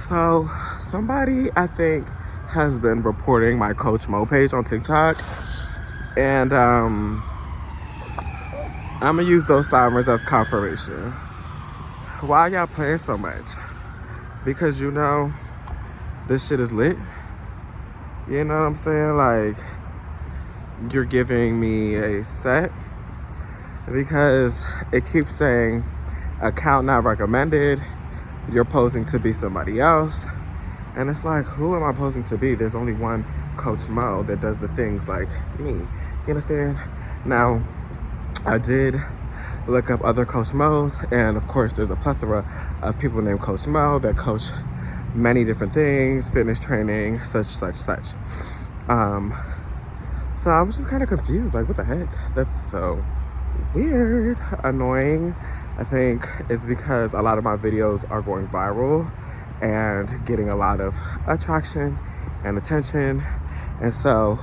So somebody, I think, has been reporting my Coach Mo page on TikTok. And I'm going to use those sirens as confirmation. Why y'all playing so much? Because this shit is lit. You know what I'm saying? Like, you're giving me a set. Because it keeps saying, account not recommended. You're posing to be somebody else. And it's like, who am I posing to be? There's only one Coach Mo that does the things like me. You understand? Now, I did look up other Coach Mo's, and of course there's a plethora of people named Coach Mo that coach many different things, fitness training, such. So I was just kind of confused, like, what the heck? That's so weird, annoying. I think it's because a lot of my videos are going viral and getting a lot of attraction and attention. And so,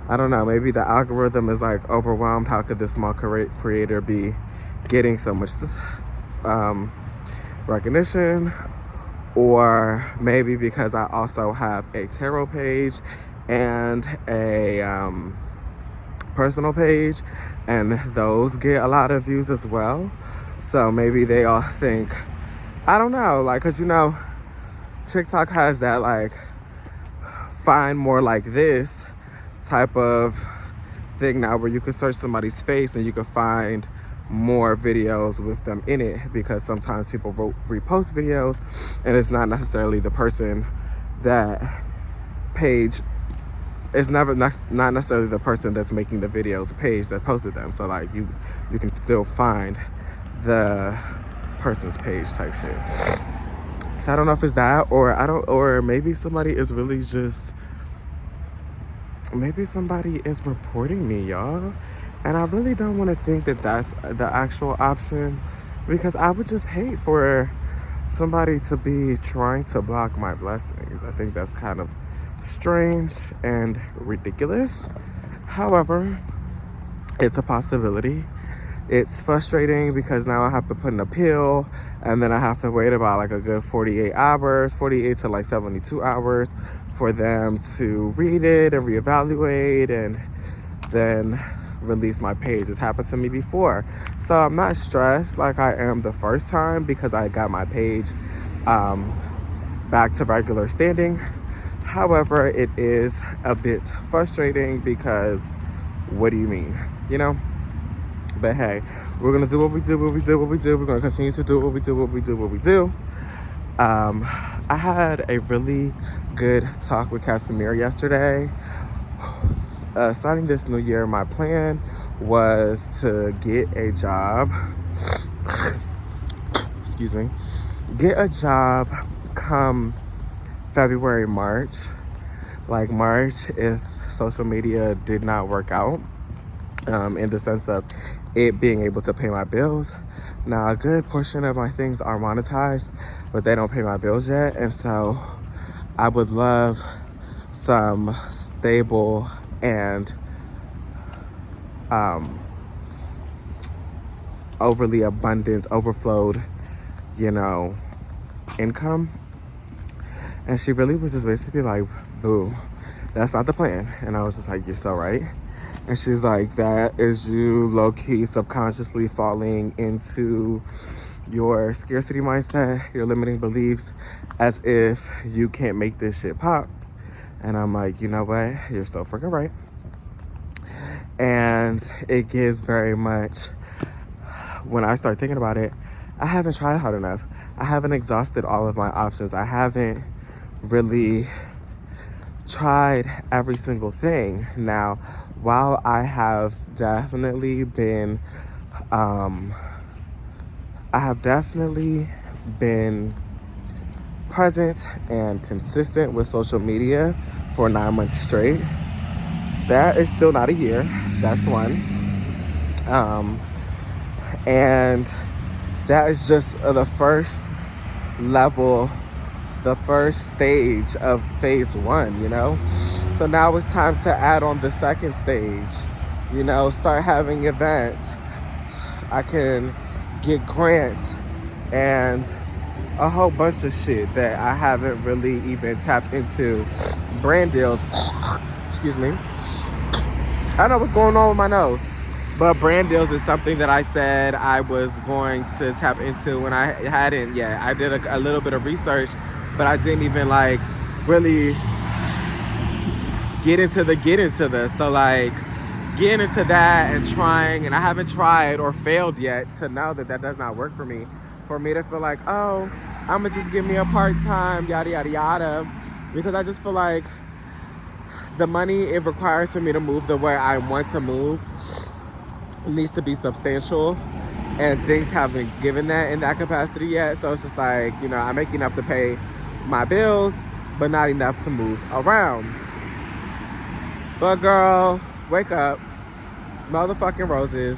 I don't know, maybe the algorithm is like overwhelmed. How could this small creator be getting so much recognition? Or maybe because I also have a tarot page and a personal page, and those get a lot of views as well. So maybe they all think, I don't know, like, cause TikTok has that like find more like this type of thing now, where you can search somebody's face and you can find more videos with them in it, because sometimes people repost videos and it's not necessarily the person that page. It's not necessarily the person that's making the videos page that posted them. So like you can still find the person's page type shit. So I don't know if it's that, or maybe somebody is really just, maybe somebody is reporting me, y'all. And I really don't want to think that that's the actual option, because I would just hate for somebody to be trying to block my blessings. I think that's kind of strange and ridiculous. However, it's a possibility. It's frustrating because now I have to put an appeal, and then I have to wait about like a good 48 to like 72 hours for them to read it and reevaluate and then release my page. It's happened to me before. So I'm not stressed like I am the first time, because I got my page back to regular standing. However, it is a bit frustrating because what do you mean? But hey, we're gonna do what we do. We're gonna continue to do what we do. I had a really good talk with Casimir yesterday. Starting this new year, my plan was to get a job. Excuse me. Get a job come February, March. Like March, if social media did not work out, in the sense of it being able to pay my bills. Now, a good portion of my things are monetized, but they don't pay my bills yet. And so I would love some stable and overly abundant, overflowed, income. And she really was just basically like, boo, that's not the plan. And I was just like, you're so right. And she's like, that is you low-key subconsciously falling into your scarcity mindset, your limiting beliefs, as if you can't make this shit pop. And I'm like, you know what? You're so freaking right. And it gives very much, when I start thinking about it, I haven't tried hard enough. I haven't exhausted all of my options. I haven't really tried every single thing. Now, while I have definitely been present and consistent with social media for 9 months straight, that is still not a year. That's one. And that is just the first level, the first stage of phase 1, So now it's time to add on the second stage, start having events. I can get grants and a whole bunch of shit that I haven't really even tapped into. Brand deals. Excuse me. I don't know what's going on with my nose. But brand deals is something that I said I was going to tap into when I hadn't yet. I did a little bit of research, but I didn't even like really get into the. So like getting into that and trying, and I haven't tried or failed yet to know that that does not work for me. For me to feel like, oh, I'm gonna just give me a part-time, yada, yada, yada. Because I just feel like the money it requires for me to move the way I want to move needs to be substantial, and things haven't given that in that capacity yet. So it's just like, you know, I make enough to pay my bills, but not enough to move around. But girl, wake up, smell the fucking roses,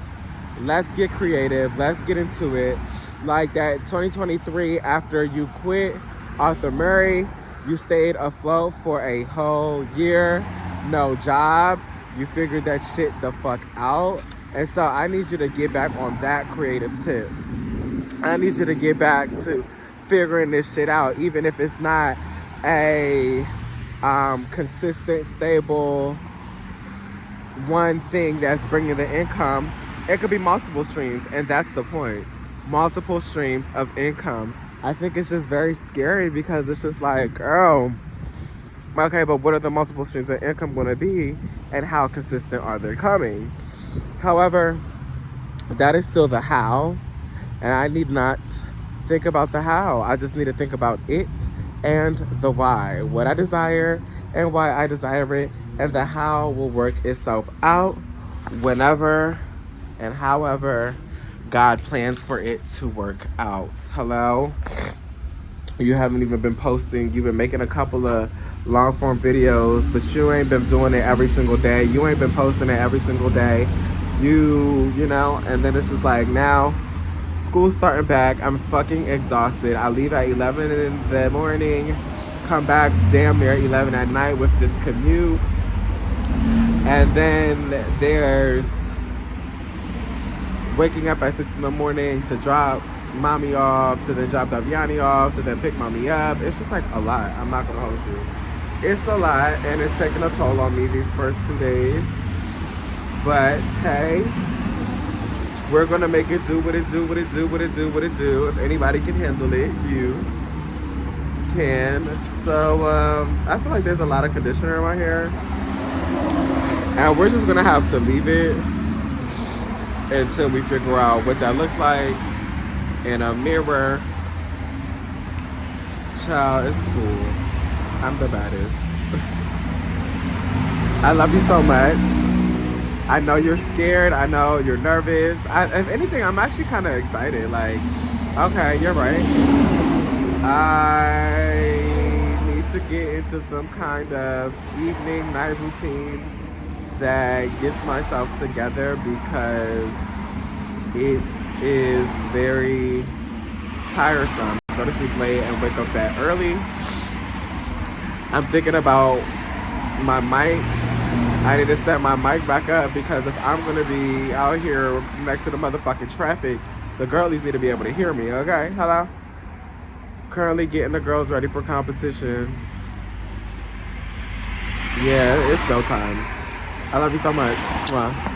let's get creative, let's get into it. Like that 2023, after you quit Arthur Murray, you stayed afloat for a whole year, no job, you figured that shit the fuck out. And so I need you to get back on that creative tip. I need you to get back to figuring this shit out, even if it's not a consistent, stable one thing that's bringing the income. It could be multiple streams, and that's the point. Multiple streams of income. I think it's just very scary because it's just like, girl, okay, but what are the multiple streams of income going to be, and how consistent are they coming? However, that is still the how, and I need not think about the how. I just need to think about it and the why. What I desire and why I desire it, and the how will work itself out whenever and however God plans for it to work out. Hello? You haven't even been posting. You've been making a couple of long form videos, but you ain't been doing it every single day. You ain't been posting it every single day. You know, and then it's just like, now school's starting back. I'm fucking exhausted. I leave at 11 in the morning, come back damn near 11 at night with this commute. And then there's waking up at 6 in the morning to drop mommy off, to then drop Daviani off, to then pick mommy up. It's just like a lot. I'm not gonna hold you. It's a lot, and it's taking a toll on me these first 2 days. But hey, we're gonna make it do what it do, what it do, what it do, what it do. If anybody can handle it, you can. So I feel like there's a lot of conditioner in my hair, and we're just gonna have to leave it until we figure out what that looks like in a mirror. Child, it's cool. I'm the baddest. I love you so much. I know you're scared. I know you're nervous. If anything, I'm actually kind of excited. Like, okay, you're right. I need to get into some kind of evening, night routine that gets myself together, because it is very tiresome. Go to sleep late and wake up that early. I'm thinking about my mic. I need to set my mic back up, because if I'm gonna be out here next to the motherfucking traffic, the girlies need to be able to hear me, okay? Hello? Currently getting the girls ready for competition. Yeah, it's go time. I love you so much. Mwah.